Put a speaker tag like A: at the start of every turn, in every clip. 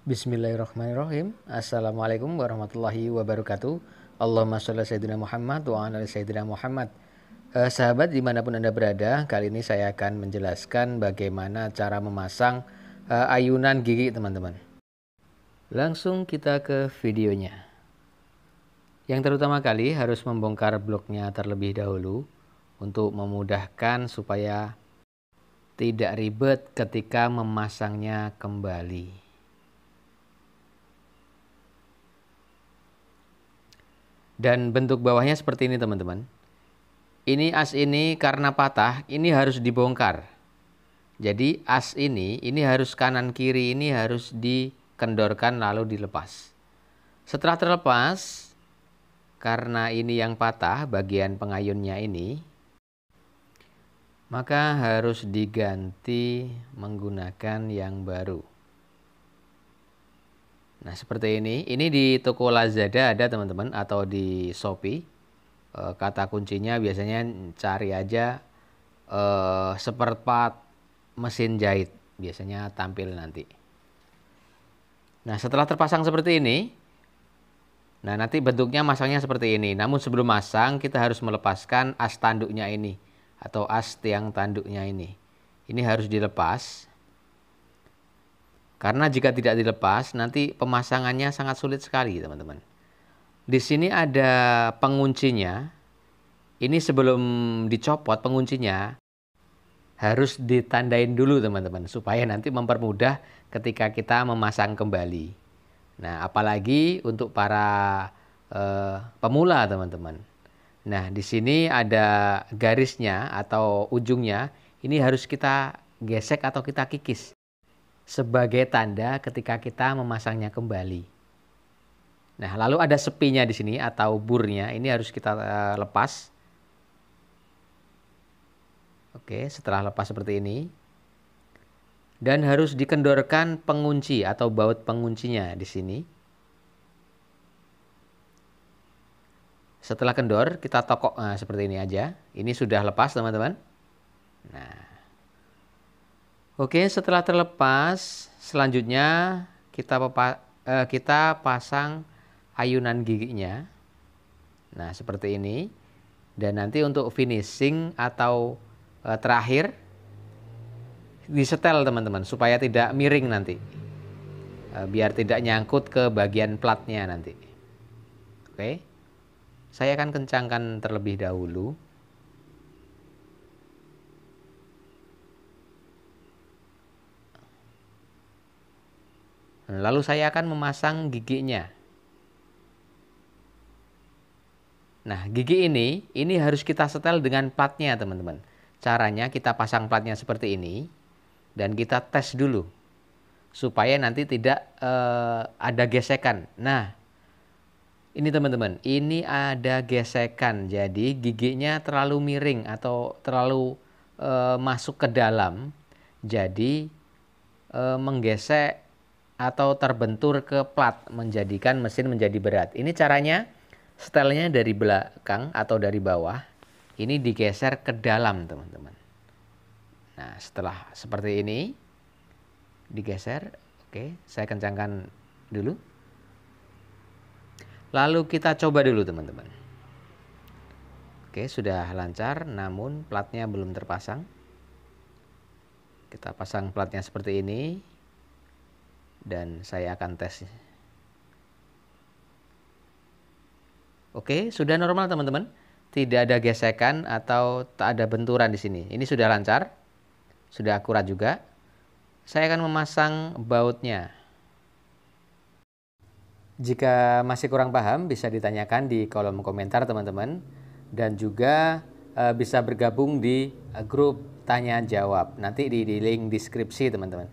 A: Bismillahirrahmanirrahim. Assalamualaikum warahmatullahi wabarakatuh. Allahumma sholli ala sayyidina Muhammad wa ala ali sayyidina Muhammad. Sahabat dimanapun Anda berada, kali ini saya akan menjelaskan bagaimana cara memasang ayunan gigi teman-teman. Langsung kita ke videonya. Yang terutama kali harus membongkar bloknya terlebih dahulu untuk memudahkan supaya tidak ribet ketika memasangnya kembali. Dan bentuk bawahnya seperti ini teman-teman. Ini as ini karena patah, ini harus dibongkar. Jadi as ini harus kanan kiri, ini harus dikendorkan lalu dilepas. Setelah terlepas, karena ini yang patah bagian pengayunnya ini, maka harus diganti menggunakan yang baru. Nah seperti ini di toko Lazada ada teman-teman, atau di Shopee. Kata kuncinya biasanya cari aja spare part mesin jahit, biasanya tampil nanti. Nah setelah terpasang seperti ini, nah nanti bentuknya masangnya seperti ini. Namun sebelum masang kita harus melepaskan as tanduknya ini, atau as tiang tanduknya ini. Ini harus dilepas. Karena jika tidak dilepas, nanti pemasangannya sangat sulit sekali, teman-teman. Di sini ada penguncinya. Ini sebelum dicopot penguncinya harus ditandain dulu, teman-teman, supaya nanti mempermudah ketika kita memasang kembali. Nah, apalagi untuk para pemula, teman-teman. Nah, di sini ada garisnya atau ujungnya. Ini harus kita gesek atau kita kikis sebagai tanda ketika kita memasangnya kembali. Nah, lalu ada sepinya di sini atau burnya. Ini harus kita lepas. Oke, setelah lepas seperti ini. Dan harus dikendorkan pengunci atau baut penguncinya di sini. Setelah kendor, kita tokok seperti ini aja. Ini sudah lepas, teman-teman. Nah, oke, setelah terlepas, selanjutnya kita pasang ayunan giginya. Nah, seperti ini. Dan nanti untuk finishing atau terakhir, disetel, teman-teman, supaya tidak miring nanti. Biar tidak nyangkut ke bagian platnya nanti. Oke. Saya akan kencangkan terlebih dahulu. Lalu saya akan memasang giginya. Nah, gigi ini harus kita setel dengan platnya, teman-teman. Caranya kita pasang platnya seperti ini. Dan kita tes dulu. Supaya nanti tidak ada gesekan. Nah, ini teman-teman, ini ada gesekan. Jadi giginya terlalu miring atau terlalu masuk ke dalam. Jadi menggesek atau terbentur ke plat, menjadikan mesin menjadi berat. Ini caranya, setelnya dari belakang atau dari bawah. Ini digeser ke dalam, teman-teman. Nah, setelah seperti ini digeser. Oke, saya kencangkan dulu. Lalu kita coba dulu, teman-teman. Oke, sudah lancar, namun platnya belum terpasang. Kita pasang platnya seperti ini. Dan saya akan tes. Oke, sudah normal, teman-teman. Tidak ada gesekan atau tak ada benturan di sini. Ini sudah lancar. Sudah akurat juga. Saya akan memasang bautnya. Jika masih kurang paham, bisa ditanyakan di kolom komentar, teman-teman. Dan juga bisa bergabung di grup tanya jawab. Nanti di link deskripsi, teman-teman.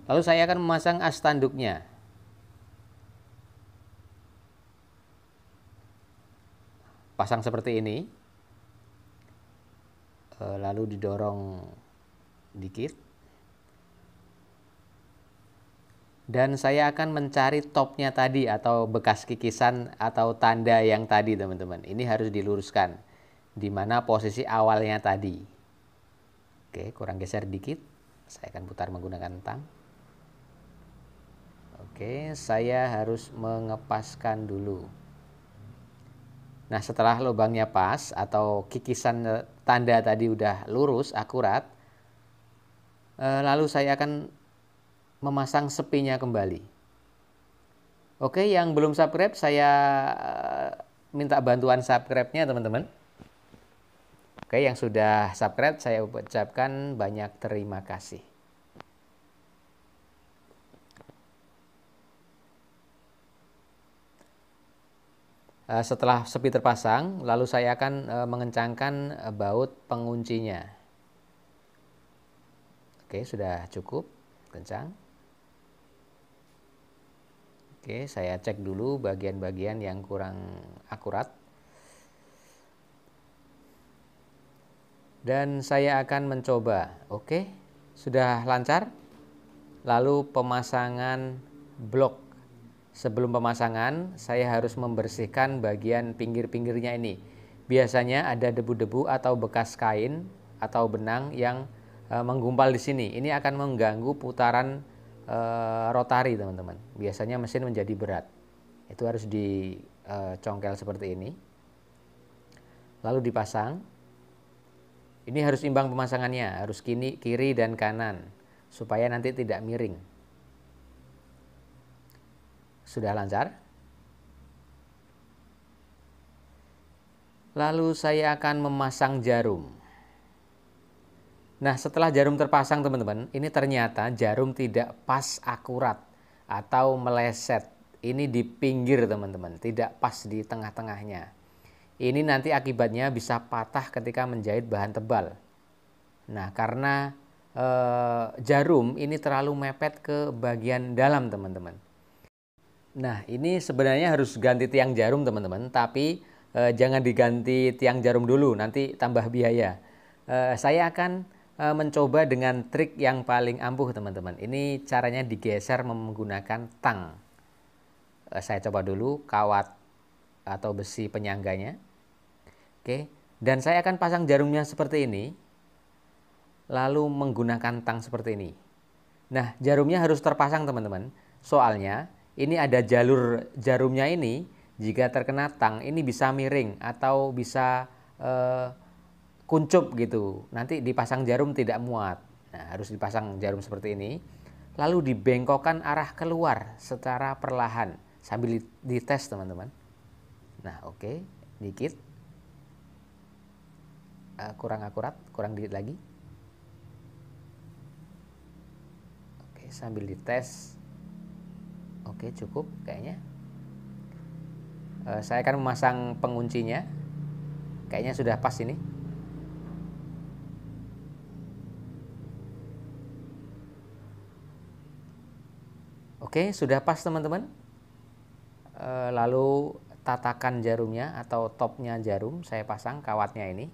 A: Lalu saya akan memasang as tanduknya. Pasang seperti ini. Lalu didorong dikit. Dan saya akan mencari topnya tadi atau bekas kikisan atau tanda yang tadi, teman-teman. Ini harus diluruskan. Di mana posisi awalnya tadi. Oke, kurang geser dikit. Saya akan putar menggunakan tang. Oke, saya harus mengepaskan dulu. Nah, setelah lubangnya pas atau kikisan tanda tadi udah lurus, akurat, lalu saya akan memasang sepinya kembali. Oke, yang belum subscribe saya minta bantuan subscribe-nya teman-teman. Oke, yang sudah subscribe saya ucapkan banyak terima kasih. Setelah sepi terpasang, lalu saya akan mengencangkan baut penguncinya. Oke, sudah cukup kencang. Oke, saya cek dulu bagian-bagian yang kurang akurat. Dan saya akan mencoba. Oke, sudah lancar. Lalu pemasangan blok. Sebelum pemasangan, saya harus membersihkan bagian pinggir-pinggirnya ini. Biasanya ada debu-debu atau bekas kain atau benang yang menggumpal di sini. Ini akan mengganggu putaran rotari, teman-teman. Biasanya mesin menjadi berat. Itu harus dicongkel seperti ini. Lalu dipasang. Ini harus imbang pemasangannya, harus kiri dan kanan, supaya nanti tidak miring. Sudah lancar. Lalu saya akan memasang jarum. Nah, setelah jarum terpasang teman-teman, ini ternyata jarum tidak pas akurat atau meleset. Ini di pinggir teman-teman, tidak pas di tengah-tengahnya. Ini nanti akibatnya bisa patah ketika menjahit bahan tebal. Nah, karena jarum ini terlalu mepet ke bagian dalam teman-teman. Nah, ini sebenarnya harus ganti tiang jarum teman-teman, tapi jangan diganti tiang jarum dulu, nanti tambah biaya. Saya akan mencoba dengan trik yang paling ampuh teman-teman. Ini caranya digeser menggunakan tang. Saya coba dulu kawat atau besi penyangganya. Oke, dan saya akan pasang jarumnya seperti ini. Lalu menggunakan tang seperti ini. Nah, jarumnya harus terpasang teman-teman. Soalnya ini ada jalur jarumnya ini, jika terkena tang ini bisa miring atau bisa kuncup gitu. Nanti dipasang jarum tidak muat. Nah, harus dipasang jarum seperti ini. Lalu dibengkokkan arah keluar secara perlahan sambil dites teman-teman. Nah, oke, dikit. Kurang akurat, kurang dikit lagi. Oke, sambil dites. Oke, cukup kayaknya. Saya akan memasang penguncinya. Kayaknya sudah pas ini. Oke, sudah pas teman-teman. Lalu tatakan jarumnya atau topnya jarum saya pasang kawatnya ini.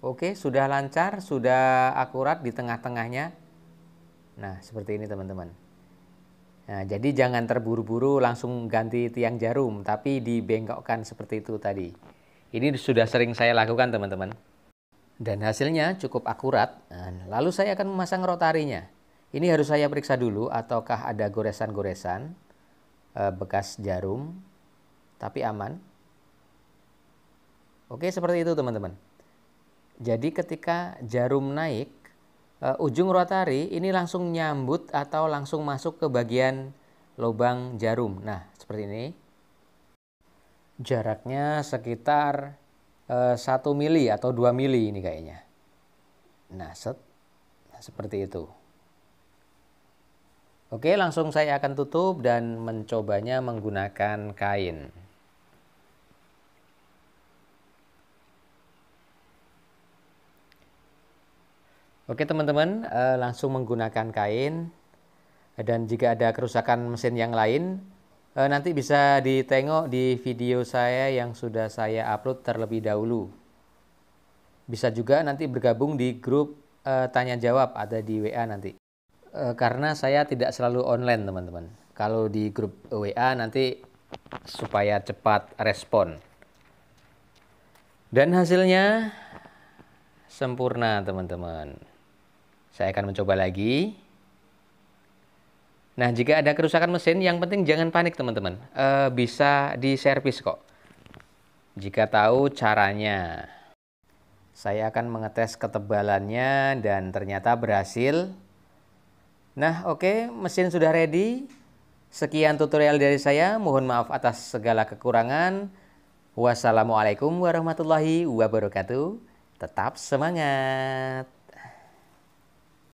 A: Oke, sudah lancar, sudah akurat di tengah-tengahnya. Nah, seperti ini teman-teman. Nah, jadi jangan terburu-buru langsung ganti tiang jarum, tapi dibengkokkan seperti itu tadi. Ini sudah sering saya lakukan teman-teman. Dan hasilnya cukup akurat. Nah, lalu saya akan memasang rotarinya. Ini harus saya periksa dulu ataukah ada goresan-goresan bekas jarum, tapi aman. Oke, seperti itu teman-teman. Jadi ketika jarum naik, ujung rotari ini langsung nyambut atau langsung masuk ke bagian lubang jarum. Nah, seperti ini. Jaraknya sekitar 1 mili atau 2 mili ini kayaknya. Nah, seperti itu. Oke, langsung saya akan tutup dan mencobanya menggunakan kain. Oke teman-teman, langsung menggunakan kain. Dan jika ada kerusakan mesin yang lain, nanti bisa ditengok di video saya yang sudah saya upload terlebih dahulu. Bisa juga nanti bergabung di grup tanya jawab, ada di WA nanti. Karena saya tidak selalu online teman-teman. kalau di grup WA nanti supaya cepat respon. Dan hasilnya sempurna teman-teman. Saya akan mencoba lagi. Nah, jika ada kerusakan mesin, yang penting jangan panik teman-teman. Bisa diservis kok. Jika tahu caranya. Saya akan mengetes ketebalannya dan ternyata berhasil. Nah, oke, mesin sudah ready. Sekian tutorial dari saya. Mohon maaf atas segala kekurangan. Wassalamualaikum warahmatullahi wabarakatuh. Tetap semangat.